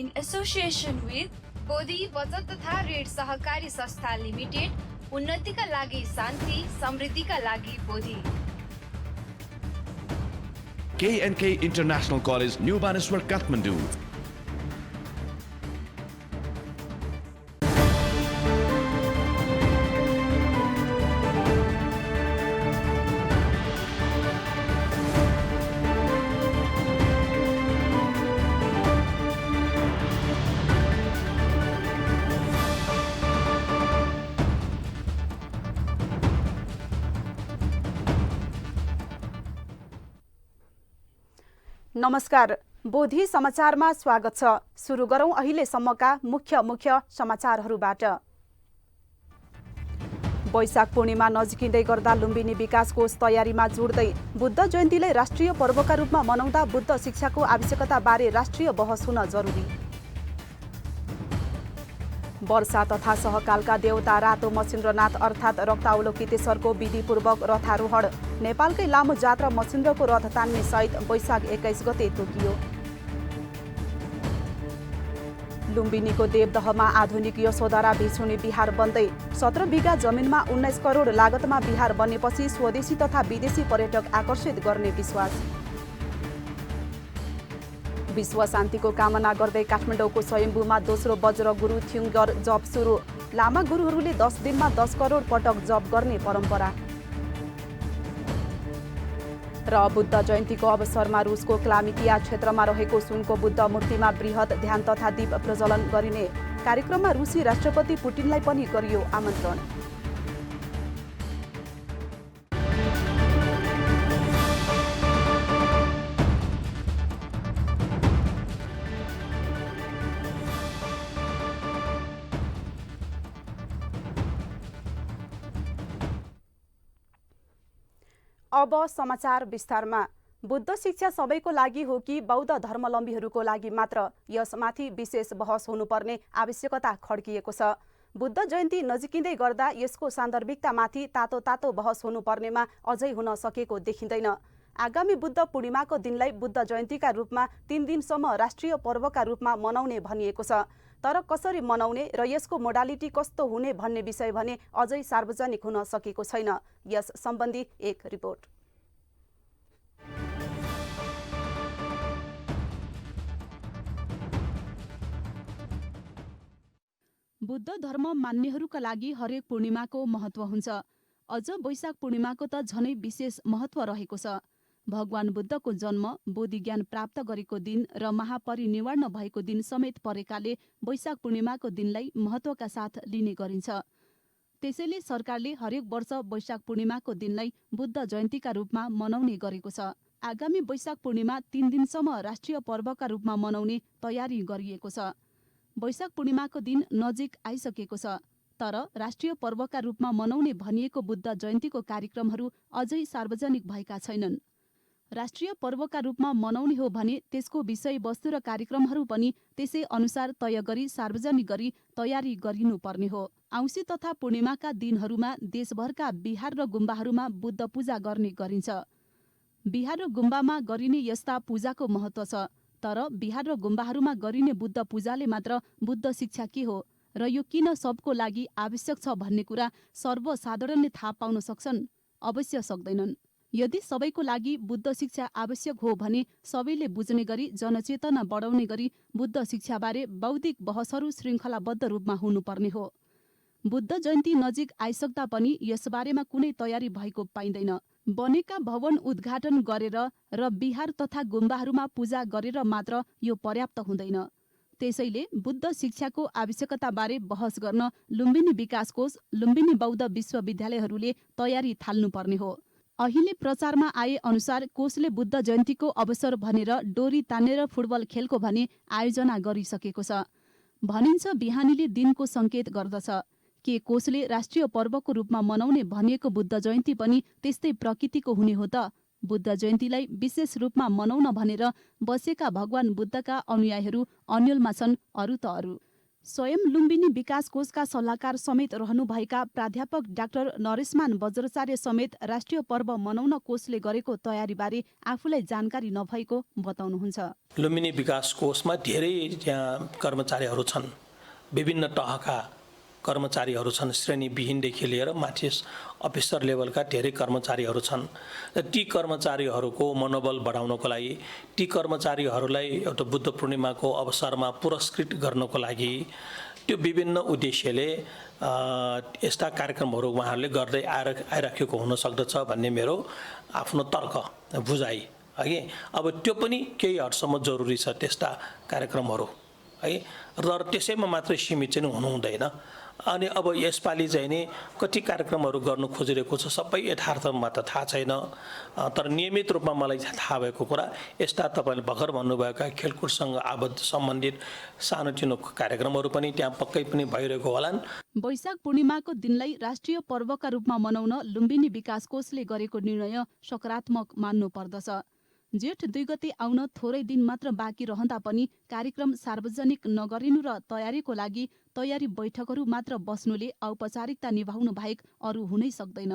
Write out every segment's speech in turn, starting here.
in association with Bodhi बचत तथा ऋण सहकारी संस्था लिमिटेड, उन्नतिका लागि शान्ति, समृद्धिका लागि Bodhi. K&K International College, New Baneswar, Kathmandu. नमस्कार, बोधी समाचारमा स्वागत छ। सुरु गरौं अहिलेसम्मका मुख्य समाचारहरूबाट। वैशाख पूर्णिमा नजिकिँदै गर्दा लुम्बिनी विकास कोष तयारीमा जोड्दै बुद्ध जयन्तीलाई राष्ट्रिय पर्वका रूपमा मनाउँदा बुद्ध शिक्षाको आवश्यकता बारे राष्ट्रिय बहस हुन जरुरी। वर्षा तथा सहकालका देवता रातो मसिन्द्रनाथ अर्थात् रक्तावलोकितेश्वरको विधिपूर्वक रथारोहण। नेपालकै लामो जात्रा मसिन्द्रको रथ तान्ने सहित वैशाख 21 गते तोकियो। लुम्बिनीको देवदहमा आधुनिक यशोधरा भिक्षुणी विहार बन्दै 17 बिघा जमिनमा 19 करोड लागतमा विहार बनेपछि स्वदेशी तथा विदेशी पर्यटक आकर्षित गर्ने विश्वास। विश्व शान्तिको कामना गर्दै काठमाडौँको स्वयम्भूमा दोस्रो वज्र गुरु थ्युङ्गर जप सुरु। लामा गुरुहरूले 10 दिनमा 10 करोड पटक जप गर्ने परम्परा। र बुद्ध जयन्तीको अवसरमा रुसको क्लामिकिया क्षेत्रमा रहेको सुनको बुद्ध मूर्तिमा बृहत ध्यान तथा दीप प्रज्वलन गरिने। कार्यक्रममा रुसी राष्ट्रपति पुटिनलाई पनि गरियो आमन्त्रण। अब समाचार विस्तारमा। बुद्ध शिक्षा सबैको लागि हो कि बौद्ध धर्मावलम्बीहरूको लागि मात्र, यसमाथि विशेष बहस हुनुपर्ने आवश्यकता खड्किएको छ। बुद्ध जयन्ती नजिकिँदै गर्दा यसको सान्दर्भिकतामाथि तातो बहस हुनुपर्नेमा अझै हुन सकेको देखिँदैन। आगामी बुद्ध पूर्णिमाको दिनलाई बुद्ध जयन्तीका रूपमा 3 दिनसम्म राष्ट्रिय पर्वका रूपमा मनाउने भनिएको छ। तर कसरी मनाउने र यसको मोडालिटी कस्तो हुने भन्ने विषय भने अझै सार्वजनिक हुन सकेको छैन। यस सम्बन्धी एक रिपोर्ट। बुद्ध धर्म मान्नेहरूका लागि हरेक पूर्णिमाको महत्त्व हुन्छ। अझ वैशाख पूर्णिमाको त झनै विशेष महत्त्व रहेको छ। भगवान बुद्धको जन्म, बोधि ज्ञान प्राप्त गरेको दिन र महापरिनिर्वाण भएको दिन समेत परेकाले वैशाख पूर्णिमाको दिनलाई महत्त्वका साथ लिने गरिन्छ। त्यसैले सरकारले हरेक वर्ष वैशाख पूर्णिमाको दिनलाई बुद्ध जयन्तीका रूपमा मनाउने गरेको छ। आगामी वैशाख पूर्णिमा 3 दिनसम्म राष्ट्रिय पर्वका रूपमा मनाउने तयारी गरिएको छ। वैशाख पूर्णिमाको दिन नजिक आइसकेको छ। तर राष्ट्रिय पर्वका रूपमा मनाउने भनिएको बुद्ध जयन्तीको कार्यक्रमहरू अझै सार्वजनिक भएका छैनन्। राष्ट्रिय पर्वका रूपमा मनाउने हो भने त्यसको विषयवस्तु र कार्यक्रमहरू पनि त्यसै अनुसार तय गरी सार्वजनिक गरी तयारी गरिनुपर्ने हो। औँसी तथा पूर्णिमाका दिनहरूमा देशभरका बिहार र गुम्बाहरूमा बुद्ध पूजा गर्ने गरिन्छ। बिहार र गुम्बामा गरिने यस्ता पूजाको महत्त्व छ। तर बिहार र गुम्बाहरूमा गरिने बुद्ध पूजाले मात्र बुद्ध शिक्षा के हो र यो किन सबको लागि आवश्यक छ भन्ने कुरा सर्वसाधारणले थाहा पाउन सक्छन्? अवश्य सक्दैनन्। यदि सबैको लागि बुद्ध शिक्षा आवश्यक हो भने सबैले बुझ्ने गरी जनचेतना बढाउने गरी बुद्ध शिक्षाबारे बौद्धिक बहसहरू श्रृङ्खलाबद्ध रूपमा हुनुपर्ने हो। बुद्ध जयन्ती नजिक आइसक्दा पनि यसबारेमा कुनै तयारी भएको पाइँदैन। बनेका भवन उद्घाटन गरेर र बिहार तथा गुम्बाहरूमा पूजा गरेर मात्र यो पर्याप्त हुँदैन। त्यसैले बुद्ध शिक्षाको आवश्यकताबारे बहस गर्न लुम्बिनी विकास कोष, लुम्बिनी बौद्ध विश्वविद्यालयहरूले तयारी थाल्नुपर्ने हो। अहिले प्रचारमा आए अनुसार कोषले बुद्ध जयन्तीको अवसर भनेर डोरी तानेर फुटबल खेलको भने आयोजना गरिसकेको छ। भनिन्छ बिहानीले दिनको सङ्केत गर्दछ। के कोषले राष्ट्रिय पर्वको रूपमा मनाउने भनिएको बुद्ध जयन्ती पनि त्यस्तै प्रकृतिको हुने हो त? बुद्ध जयन्तीलाई विशेष रूपमा मनाउन भनेर बसेका भगवान बुद्धका अनुयायीहरू अन्यलमा छन्, अरू त अरू। स्वयं लुम्बिनी विकास कोषका सल्लाहकार समेत रहनुभएका प्राध्यापक डाक्टर नरेशमान वज्राचार्य समेत राष्ट्रिय पर्व मनाउन कोषले गरेको तयारीबारे आफूलाई जानकारी नभएको बताउनुहुन्छ। लुम्बिनी विकास कोषमा धेरै त्यहाँ कर्मचारीहरू छन्, विभिन्न तहका कर्मचारीहरू छन्, श्रेणीविहीनदेखि लिएर माथि अफिसर लेभलका धेरै कर्मचारीहरू छन्। ती कर्मचारीहरूको मनोबल बढाउनको लागि, ती कर्मचारीहरूलाई एउटा बुद्ध पूर्णिमाको अवसरमा पुरस्कृत गर्नको लागि त्यो विभिन्न उद्देश्यले यस्ता कार्यक्रमहरू उहाँहरूले गर्दै आइराखेको हुन सक्दछ भन्ने मेरो आफ्नो तर्क बुझाइ है। अब त्यो पनि केही हदसम्म जरुरी छ त्यस्ता कार्यक्रमहरू है, र त्यसैमा मात्रै सीमित चाहिँ हुनु हुँदैन। अनि अब यसपालि चाहिँ नि कति कार्यक्रमहरू गर्नु खोजिरहेको छ सबै यथार्थमा त थाहा छैन, तर नियमित रूपमा मलाई थाहा भएको कुरा यस्ता तपाईँले भर्खर भन्नुभएका खेलकुदसँग आबद्ध सम्बन्धित सानोतिनो कार्यक्रमहरू पनि त्यहाँ पक्कै पनि भइरहेको होलान्। वैशाख पूर्णिमाको दिनलाई राष्ट्रिय पर्वका रूपमा मनाउन लुम्बिनी विकास कोषले गरेको निर्णय सकारात्मक मान्नु पर्दछ। जेठ 2 गते आउन थोरै दिन मात्र बाँकी रहँदा पनि कार्यक्रम सार्वजनिक नगरिनु र तयारीको लागि तयारी बैठकहरू मात्र बस्नुले औपचारिकता निभाउनु बाहेक अरू हुनै सक्दैन।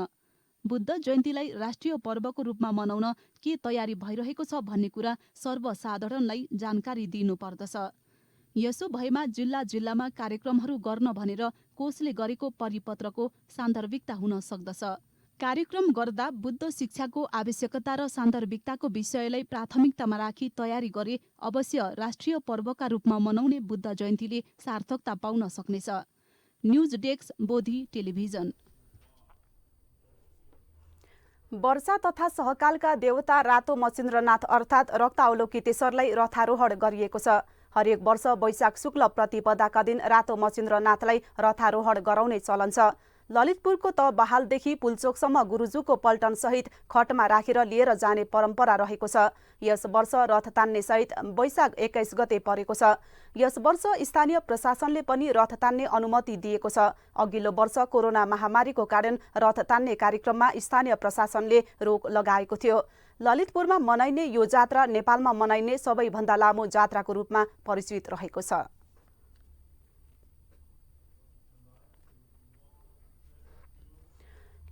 बुद्ध जयन्तीलाई राष्ट्रिय पर्वको रूपमा मनाउन के तयारी भइरहेको छ भन्ने कुरा सर्वसाधारणलाई जानकारी दिनुपर्दछ। यसो भएमा जिल्ला जिल्लामा कार्यक्रमहरू गर्न भनेर कोषले गरेको परिपत्रको सान्दर्भिकता हुन सक्दछ। कार्यक्रम गर्दा बुद्ध शिक्षाको आवश्यकता र सान्दर्भिकताको विषयलाई प्राथमिकतामा राखी तयारी गरे अवश्य राष्ट्रिय पर्वका रूपमा मनाउने बुद्ध जयन्तीले सार्थकता पाउन सक्नेछ। News desk Bodhi television. वर्षा तथा सहकालका देवता रातो मचिन्द्रनाथ अर्थात् रक्तावलोकितेश्वरलाई रथारोहण गरिएको छ। हरेक वर्ष वैशाख शुक्ल प्रतिपदाका दिन रातो मचिन्द्रनाथलाई रथारोहण गराउने चलन छ। ललितपुरको त बहालदेखि पुलचोकसम्म गुरुजूको पल्टन सहित खटमा राखेर लिएर जाने परम्परा रहेको छ। यस वर्ष रथ तान्ने सहित वैशाख 21 गते परेको छ। यस वर्ष स्थानीय प्रशासनले पनि रथ तान्ने अनुमति दिएको छ। अघिल्लो वर्ष कोरोना महामारीको कारण रथ तान्ने कार्यक्रममा स्थानीय प्रशासनले रोक लगाएको थियो। ललितपुरमा मनाइने यो जात्रा नेपालमा मनाइने सबैभन्दा लामो जात्राको रूपमा परिचित रहेको छ।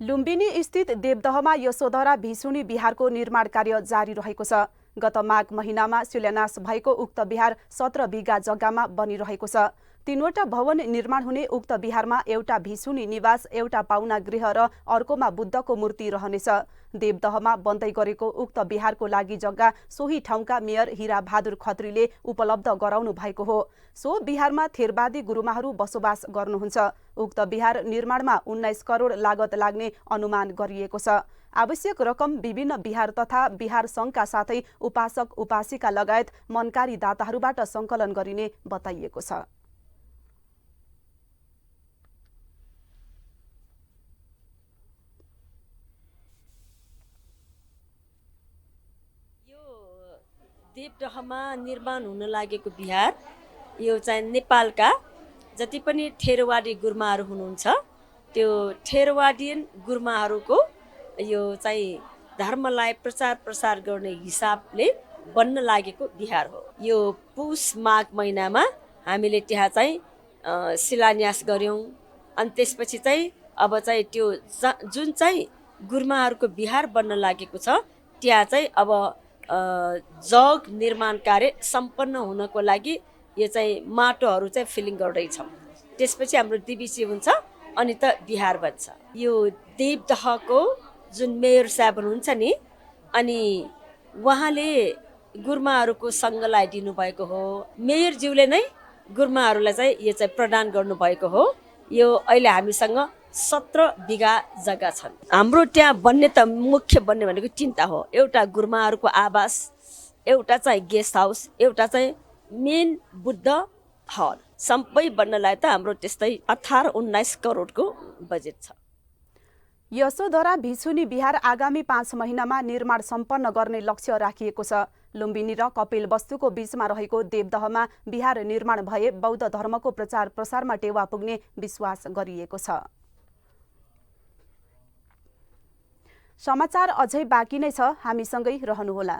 लुम्बिनी स्थित देवदहमा यशोधरा भिसुनी बिहारको निर्माण कार्य जारी रहेको छ। गत माघ महिनामा शिलान्यास भएको उक्त बिहार 17 बिघा जग्गामा बनिरहेको छ। 3वटा भवन निर्माण हुने उक्त बिहारमा एउटा भिसुनी निवास, एउटा पाहुना गृह र अर्कोमा बुद्धको मूर्ति रहनेछ। देवदहमा बन्दै गरेको उक्त बिहारको लागि जग्गा सोही ठाउँका मेयर हिरा बहादुर खत्रीले उपलब्ध गराउनु भएको हो। सो बिहारमा थेरवादी गुरुमाहरू बसोबास गर्नुहुन्छ। उक्त बिहार निर्माणमा 19 करोड लागत लाग्ने अनुमान गरिएको छ। आवश्यक रकम विभिन्न बिहार तथा बिहार सङ्घका साथै उपासक उपासिका लगायत मनकारी दाताहरूबाट सङ्कलन गरिने बताइएको छ। देवदहमा निर्माण हुन लागेको बिहार यो चाहिँ नेपालका जति पनि थेरवादी गुरुमाहरू हुनुहुन्छ त्यो थेरवादी गुरुमाहरूको यो चाहिँ धर्मलाई प्रचार प्रसार गर्ने हिसाबले बन्न लागेको बिहार हो। यो पुष माघ महिनामा हामीले त्यहाँ चाहिँ शिलान्यास गऱ्यौँ। अनि त्यसपछि चाहिँ अब चाहिँ त्यो जुन चाहिँ गुरुमाहरूको बिहार बन्न लागेको छ त्यहाँ चाहिँ अब जग निर्माण कार्य सम्पन्न हुनको लागि यो चाहिँ माटोहरू चाहिँ फिलिङ गर्दैछौँ। त्यसपछि हाम्रो दिबिसी हुन्छ अनि त बिहार बन्छ। यो देवदहको जुन मेयर साहब हुनुहुन्छ नि, अनि उहाँले गुरुमाहरूको सङ्घलाई दिनुभएको हो। मेयरज्यूले नै गुरुमाहरूलाई चाहिँ यो चाहिँ प्रदान गर्नुभएको हो। यो अहिले हामीसँग 17 बिघा जग्गा छन्। हाम्रो त्यहाँ बन्ने त मुख्य बन्ने भनेको 3टा हो। एउटा गुरुमाहरूको आवास, एउटा चाहिँ गेस्ट हाउस, एउटा चाहिँ मेन बुद्ध हल। सबै बन्नलाई त हाम्रो त्यस्तै 18-19 करोडको बजेट छ। यशोधरा भिसुनी बिहार आगामी 5 महिनामा निर्माण सम्पन्न गर्ने लक्ष्य राखिएको छ। लुम्बिनी र कपिलवस्तुको बीचमा रहेको देवदहमा बिहार निर्माण भए बौद्ध धर्मको प्रचार प्रसारमा टेवा पुग्ने विश्वास गरिएको छ। समाचार अझै बाँकी नै छ, हामीसँगै रहनुहोला।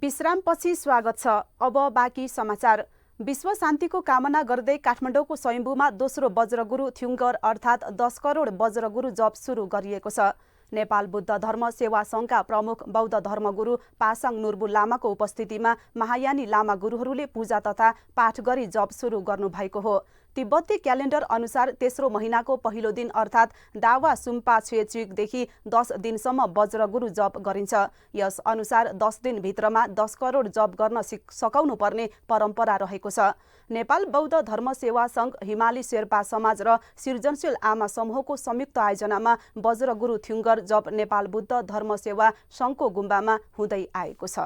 विश्रामपछि स्वागत छ। अब बाँकी समाचार। विश्व शान्तिको कामना गर्दै काठमाडौँको स्वयम्भूमा दोस्रो वज्रगुरु थ्युङ्गर अर्थात् 10 करोड वज्रगुरु जप सुरु गरिएको छ। नेपाल बुद्ध धर्म सेवा सङ्घका प्रमुख बौद्ध धर्मगुरु पासाङ नुर्बु लामाको उपस्थितिमा महायानी लामा गुरुहरूले पूजा तथा पाठ गरी जप सुरु गर्नुभएको हो। तिब्बती क्यालेन्डर अनुसार तेस्रो महिनाको पहिलो दिन अर्थात् दावा सुम्पा छेचिकदेखि 10 दिनसम्म वज्रगुरु जप गरिन्छ। यस अनुसार 10 दिनभित्रमा 10 करोड जप गर्न सकाउनु पर्ने परम्परा रहेको छ। नेपाल बौद्ध धर्म सेवा सङ्घ, हिमाली शेर्पा समाज र सृजनशील आमा समूहको संयुक्त आयोजनामा वज्रगुरु थ्युङ्गर जप नेपाल बुद्ध धर्म सेवा सङ्घको गुम्बामा हुँदै आएको छ।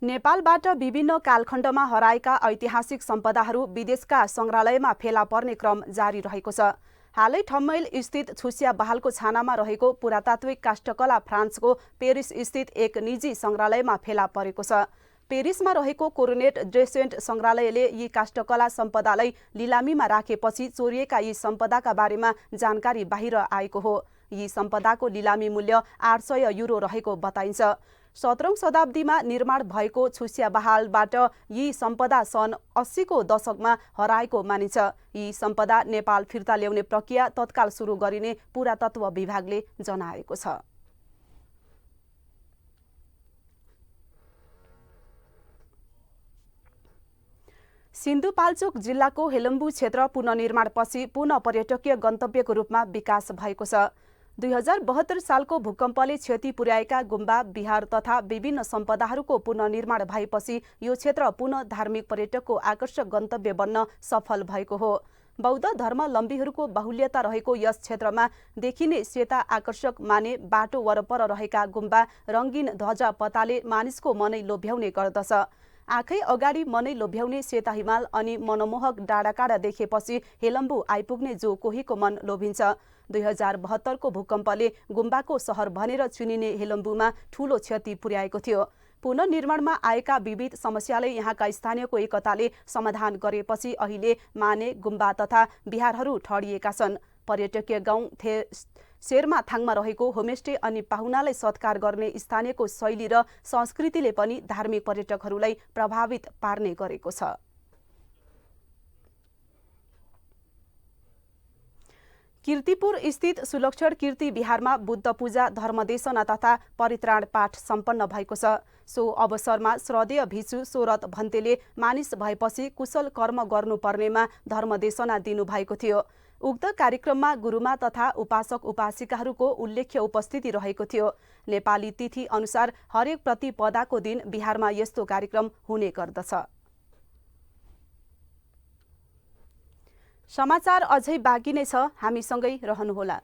नेपालबाट विभिन्न कालखण्डमा हराएका ऐतिहासिक सम्पदाहरू विदेशका सङ्ग्रहालयमा फेला पर्ने क्रम जारी रहेको छ। हालै ठम्मैल स्थित छुसिया बहालको छानामा रहेको पुरातात्विक काष्ठकला फ्रान्सको पेरिस स्थित एक निजी सङ्ग्रहालयमा फेला परेको छ। पेरिसमा रहेको कोरोनेट ड्रेसेन्ट सङ्ग्रहालयले यी काष्ठकला सम्पदालाई लिलामीमा राखेपछि चोरिएका यी सम्पदाका बारेमा जानकारी बाहिर आएको हो। यी सम्पदाको लिलामी मूल्य 800 युरो रहेको बताइन्छ। 17औं शताब्दीमा निर्माण भएको छुसिया बहालबाट यी सम्पदा सन् 80 को दशकमा हराएको मानिन्छ। यी सम्पदा नेपाल फिर्ता ल्याउने प्रक्रिया तत्काल सुरु गरिने पुरातत्व विभागले जनाएको छ। सिन्धुपाल्चोक जिल्लाको हेलम्बु क्षेत्र पुनर्निर्माणपछि पुनः पर्यटकीय गन्तव्यको रूपमा विकास भएको छ। 2072 सालको भूकम्पले क्षति पुर्याएका गुम्बा, विहार तथा विभिन्न सम्पदाहरूको पुनर्निर्माण भएपछि यो क्षेत्र पुनः धार्मिक पर्यटकको आकर्षक गन्तव्य बन्न सफल भएको हो। बौद्ध धर्मावलम्बीहरूको बाहुल्यता रहेको यस क्षेत्रमा देखिने सेता आकर्षक माने बाटो वरपर रहेका गुम्बा, रङ्गीन ध्वजा पताले मानिसको मनै लोभ्याउने गर्दछ। आँखै अगाडि मनै लोभ्याउने सेता हिमाल अनि मनमोहक डाँडाकाँडा देखेपछि हेलम्बु आइपुग्ने जो कोहीको मन लोभिन्छ। 2072 को भूकम्पले गुम्बाको सहर भनेर चिनिने हेलम्बुमा ठूलो क्षति पुर्याएको थियो। पुनर्निर्माणमा आएका विविध समस्याले यहाँका स्थानीयको एकताले समाधान गरेपछि अहिले माने, गुम्बा तथा बिहारहरू ठडिएका छन्। पर्यटकीय गाउँ शेरमाथाङमा रहेको होमस्टे अनि पाहुनालाई सत्कार गर्ने स्थानीयको शैली र संस्कृतिले पनि धार्मिक पर्यटकहरूलाई प्रभावित पार्ने गरेको छ। कीर्तिपुर स्थित सुलक्षण कीर्ति विहारमा बुद्ध पूजा, धर्मदेशना तथा परित्राण पाठ सम्पन्न भएको छ। सो अवसरमा श्रद्धेय भिक्षु सोरत भन्तेले मानिस भएपछि कुशल कर्म गर्नुपर्नेमा धर्मदेशना दिनुभएको थियो। उक्त कार्यक्रममा गुरुमा तथा उपासक उपासिकाहरूको उल्लेख्य उपस्थिति रहेको थियो। नेपाली तिथि अनुसार हरेक प्रतिपदाको दिन बिहारमा यस्तो कार्यक्रम हुने गर्दछ। समाचार अझै बाँकी नै छ, हामीसँगै रहनुहोला।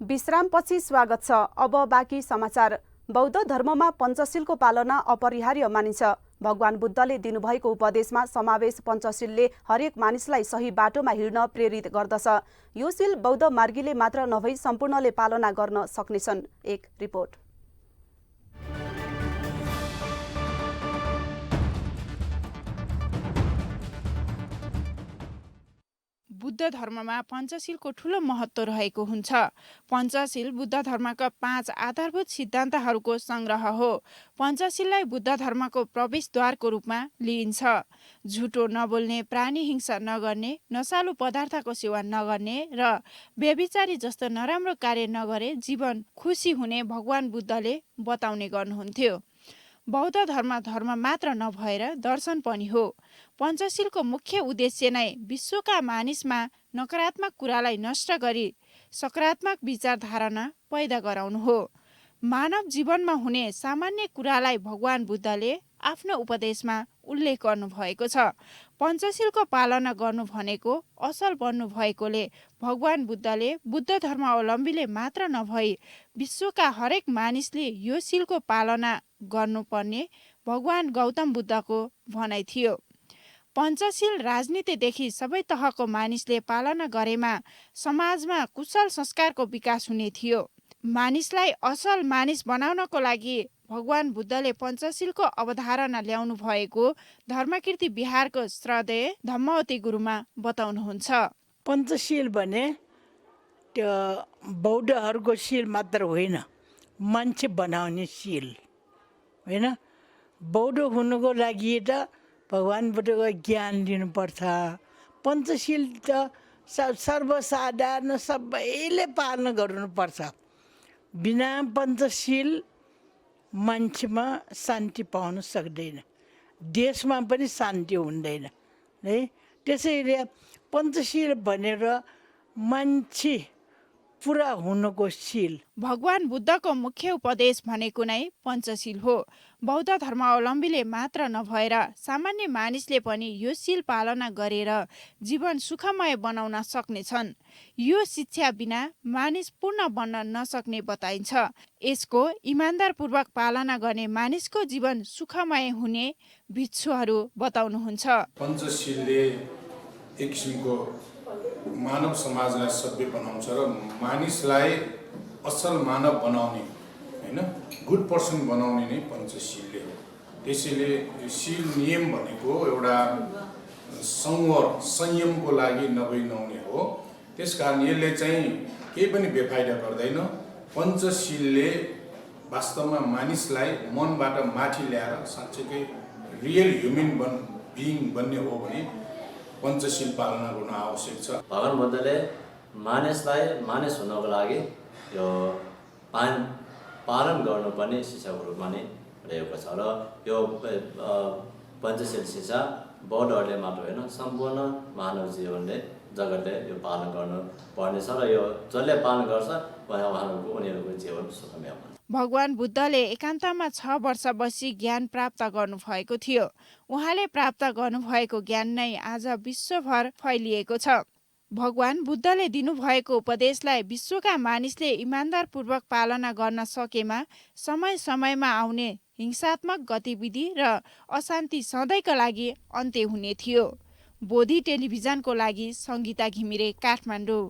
विश्रामपछि स्वागत छ। अब बाँकी समाचार। बौद्ध धर्ममा पञ्चशीलको पालना अपरिहार्य मानिन्छ। भगवान बुद्धले दिनुभएको उपदेशमा समावेश पञ्चशीलले हरेक मानिसलाई सही बाटोमा हिँड्न प्रेरित गर्दछ। यो शील बौद्ध मार्गीले मात्र नभई सम्पूर्णले पालना गर्न सक्नेछन्। एक रिपोर्ट। बुद्ध धर्ममा पञ्चशीलको ठूलो महत्त्व रहेको हुन्छ। पञ्चशील बुद्ध धर्मका 5 आधारभूत सिद्धान्तहरूको संग्रह हो। पञ्चशीललाई बुद्ध धर्मको प्रवेशद्वारको रूपमा लिइन्छ। झुटो नबोल्ने, प्राणी हिंसा नगर्ने, नशालु पदार्थको सेवन नगर्ने र व्यभिचारी जस्तो नराम्रो कार्य नगरे जीवन खुसी हुने भगवान बुद्धले बताउने गर्नुहुन्थ्यो। बौद्ध धर्म मात्र नभएर दर्शन पनि हो। पञ्चशीलको मुख्य उद्देश्य नै विश्वका मानिसमा नकारात्मक कुरालाई नष्ट गरी सकारात्मक विचारधारणा पैदा गराउनु हो। मानव जीवनमा हुने सामान्य कुरालाई भगवान बुद्धले आफ्नो उपदेशमा उल्लेख गर्नुभएको छ। पञ्चशीलको पालना गर्नु भनेको असल बन्नु भएकोले भगवान बुद्धले बुद्ध धर्मावलम्बीले मात्र नभई विश्वका हरेक मानिसले यो शीलको पालना गर्नुपर्ने भगवान गौतम बुद्धको भनाइ थियो। पञ्चशील राजनीतिदेखि सबै तहको मानिसले पालना गरेमा समाजमा कुशल संस्कारको विकास हुने थियो। मानिसलाई असल मानिस बनाउनको लागि भगवान बुद्धले पञ्चशीलको अवधारणा ल्याउनु भएको धर्मकीर्ति बिहारको श्रद्धेय धम्मवती गुरुमा बताउनुहुन्छ। पञ्चशील भने त्यो बौद्धहरूको शील मात्र होइन, मान्छे बनाउने शील होइन। बौद्ध हुनुको लागि त भगवान बुद्धको ज्ञान लिनुपर्छ। पञ्चशील त सर्वसाधारण सबैले पालन गर्नुपर्छ। बिना पञ्चशील मान्छेमा शान्ति पाउन सक्दैन, देशमा पनि शान्ति हुँदैन है। त्यसैले पञ्चशील भनेर मान्छे पुरा हुनुको शील। भगवान बुद्धको मुख्य उपदेश भनेको नै पञ्चशील हो। बौद्ध धर्मावलम्बीले मात्र नभएर सामान्य मानिसले पनि यो शील पालना गरेर जीवन सुखमय बनाउन सक्नेछन्। यो शिक्षा बिना मानिस पूर्ण बन्न नसक्ने बताइन्छ। यसको इमान्दारपूर्वक पालना गर्ने मानिसको जीवन सुखमय हुने भिक्षुहरू बताउनुहुन्छ। पञ्चशीलले एक किसिमको मानव समाजलाई सभ्य बनाउँछ र मानिसलाई असल मानव बनाउने होइन, गुड पर्सन बनाउने नै पञ्चशीलले हो। त्यसैले शील नियम भनेको एउटा संयमको लागि नभइनहुने हो। त्यसकारण यसले चाहिँ केही पनि बेफाइदा गर्दैन। पञ्चशीलले वास्तवमा मानिसलाई मनबाट माथि ल्याएर साँच्चैकै रियल ह्युमन बिइङ बन्ने हो भने पञ्चशील पालना गर्न आवश्यक छ। भगवान बुद्धले मानिसलाई मानिस हुनको लागि यो पालन गर्नुपर्ने शिक्षाको रूपमा नै रहेको छ र यो पञ्चशील शिक्षा बौद्धहरूले मात्र होइन, सम्पूर्ण मानव जीवनले जगतले यो पालन गर्नुपर्नेछ र यो जसले पालन गर्छ उनीहरूको जीवन सुखमय हुन्छ। भगवान बुद्धले एकान्तमा 6 वर्ष बसी ज्ञान प्राप्त गर्नुभएको थियो। उहाँले प्राप्त गर्नुभएको ज्ञान नै आज विश्वभर फैलिएको छ। भगवान बुद्धले दिनुभएको उपदेशलाई विश्वका मानिसले इमान्दारपूर्वक पालना गर्न सकेमा समय समयमा आउने हिंसात्मक गतिविधि र अशान्ति सधैँका लागि अन्त्य हुने थियो। बोधी टेलिभिजनको लागि सङ्गीता घिमिरे, काठमाडौँ।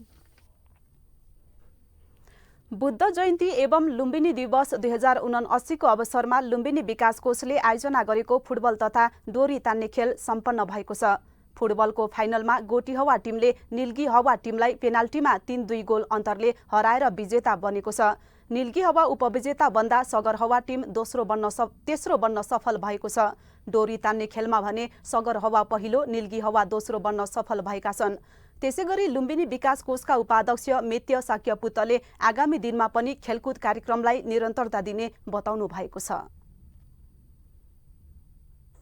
बुद्ध जयन्ती एवं लुम्बिनी दिवस 2079 को अवसरमा लुम्बिनी विकास कोषले आयोजना गरेको फुटबल तथा डोरी तान्ने खेल सम्पन्न भएको छ। फुटबलको फाइनलमा गोटीहवा टिमले निल्गी हवा टिमलाई पेनाल्टीमा 3-2 गोल अन्तरले हराएर विजेता बनेको छ। निल्गी हवा उपविजेता बन्दा सगरहवा टिम तेस्रो बन्न सफल भएको छ। डोरी तान्ने खेलमा भने सगरहवा पहिलो, निल्गी हवा दोस्रो बन्न सफल भएका छन्। त्यसैगरी लुम्बिनी विकास कोषका उपाध्यक्ष मेत्य साक्यपुतले आगामी दिनमा पनि खेलकुद कार्यक्रमलाई निरन्तरता दिने बताउनु भएको छ।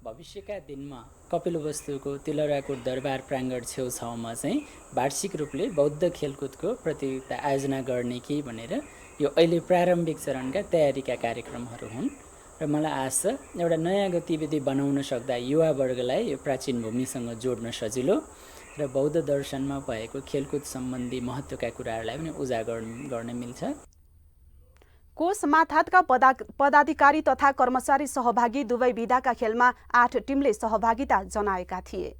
भविष्यका दिनमा कपिलवस्तुको तिलौराकोट दरबार प्राङ्गण छेउछाउमा चाहिँ वार्षिक रूपले बौद्ध खेलकुदको प्रतियोगिता आयोजना गर्ने कि भनेर यो अहिले प्रारम्भिक चरणका तयारीका कार्यक्रमहरू हुन् र मलाई आशा छ एउटा नयाँ गतिविधि बनाउन सक्दा युवावर्गलाई यो प्राचीन भूमिसँग जोड्न सजिलो र बौद्ध दर्शनमा भएको खेलकुद सम्बन्धी महत्त्वका कुराहरूलाई पनि उजागर गर्न मिल्छ। कोष मातहतका पदाधिकारी तथा कर्मचारी सहभागी दुवै विधाका खेलमा 8 टिमले सहभागिता जनाएका थिए।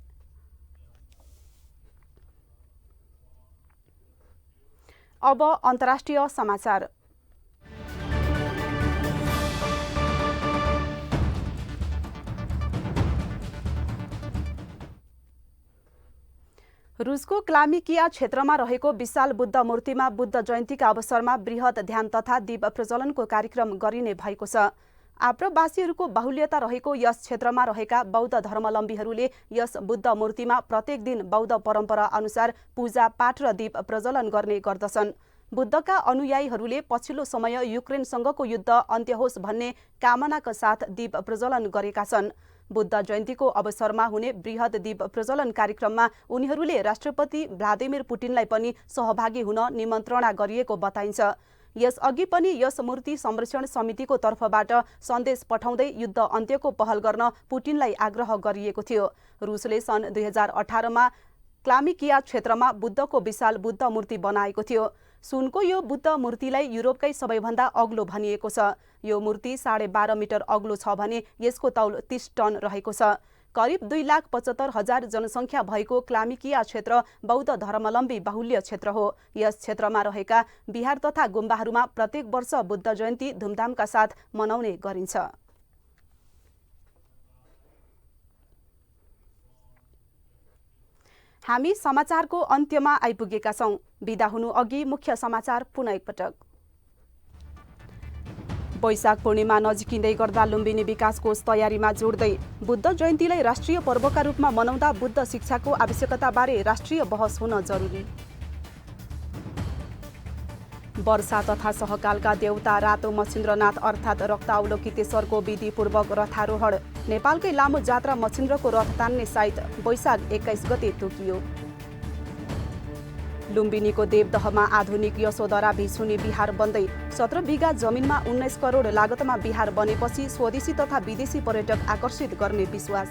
अब अन्तर्राष्ट्रिय समाचार। रुसको क्लामिकिया क्षेत्रमा रहेको विशाल बुद्ध मूर्तिमा बुद्ध जयन्तीका अवसरमा बृहत ध्यान तथा दीप प्रज्वलनको कार्यक्रम गरिने भएको छ। आप्रवासीहरूको बाहुल्यता रहेको यस क्षेत्रमा रहेका बौद्ध धर्मावलम्बीहरूले यस बुद्ध मूर्तिमा प्रत्येक दिन बौद्ध परम्परा अनुसार पूजा पाठ र दीप प्रज्वलन गर्ने गर्दछन्। बुद्धका अनुयायीहरूले पछिल्लो समय युक्रेनसँगको युद्ध अन्त्य होस् भन्ने कामनाका साथ दीप प्रज्वलन गरेका छन्। बुद्ध जयन्तीको अवसरमा हुने बृहत दीप प्रज्वलन कार्यक्रममा उनीहरूले राष्ट्रपति भ्लादिमिर पुटिनलाई पनि सहभागी हुन निमन्त्रणा गरिएको बताइन्छ। यसअघि पनि यस मूर्ति संरक्षण समितिको तर्फबाट सन्देश पठाउँदै युद्ध अन्त्यको पहल गर्न पुटिनलाई आग्रह गरिएको थियो। रुसले सन् 2018 मा क्लामिकिया क्षेत्रमा बुद्धको विशाल बुद्ध मूर्ति बनाएको थियो। सुनको यो बुद्ध मूर्तिलाई युरोपकै सबैभन्दा अग्लो भनिएको छ। यो मूर्ति 12.5 मिटर अग्लो छ भने यसको तौल 30 टन रहेको छ। करिब 2,75,000 जनसङ्ख्या भएको क्लामिकिया क्षेत्र बौद्ध धर्मावलम्बी बाहुल्य क्षेत्र हो। यस क्षेत्रमा रहेका बिहार तथा गुम्बाहरूमा प्रत्येक वर्ष बुद्ध जयन्ती धुमधामका साथ मनाउने गरिन्छ। हामी समाचारको अन्त्यमा आइपुगेका छौं। बिदा हुनु अघि मुख्य समाचार पुनः एकपटक। वैशाख पूर्णिमा नजिकिँदै गर्दा लुम्बिनी विकास कोष तयारीमा जोड्दै बुद्ध जयन्तीलाई राष्ट्रिय पर्वका रूपमा मनाउँदा बुद्ध शिक्षाको आवश्यकताबारे राष्ट्रिय बहस हुन जरुरी। वर्षा तथा सहकालका देवता रातो मच्छिन्द्रनाथ अर्थात् रक्तावलोकितेश्वरको विधिपूर्वक रथारोहण। नेपालकै लामो जात्रा मच्छिन्द्रको रथ तान्ने साइत वैशाख 21 गते तोकियो। लुम्बिनीको देवदहमा आधुनिक यशोधरा भिसुनी बिहार बन्दै 17 बिघा जमिनमा 19 करोड लागतमा बिहार बनेपछि स्वदेशी तथा विदेशी पर्यटक आकर्षित गर्ने विश्वास।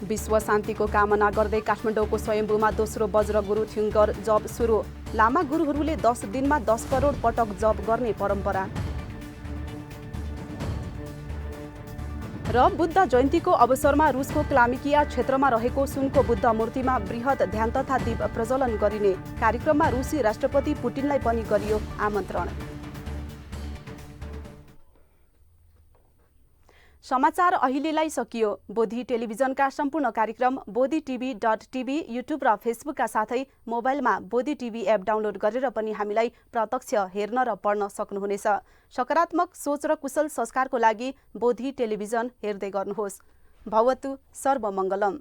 विश्व शान्तिको कामना गर्दै काठमाडौँको स्वयम्भूमा दोस्रो वज्र गुरु थ्युङ्गर जप सुरु। लामा गुरुहरूले 10 दिनमा 10 करोड पटक जप गर्ने परम्परा। र बुद्ध जयन्तीको अवसरमा रुसको क्लामिकिया क्षेत्रमा रहेको सुनको बुद्ध मूर्तिमा बृहत ध्यान तथा दीप प्रज्वलन गरिने कार्यक्रममा रुसी राष्ट्रपति पुटिनलाई पनि गरियो आमन्त्रण। समाचार अहिलेलाई सकियो। बोधी टेलिभिजनका सम्पूर्ण कार्यक्रम bodhi.tv.tv युट्युब र फेसबुकका साथै मोबाइलमा बोधी टिभी एप डाउनलोड गरेर पनि हामीलाई प्रत्यक्ष हेर्न र पढ्न सक्नुहुनेछ। सकारात्मक सोच र कुशल संस्कारको लागि बोधी टेलिभिजन हेर्दै गर्नुहोस्। भवतु सर्वमङ्गलम।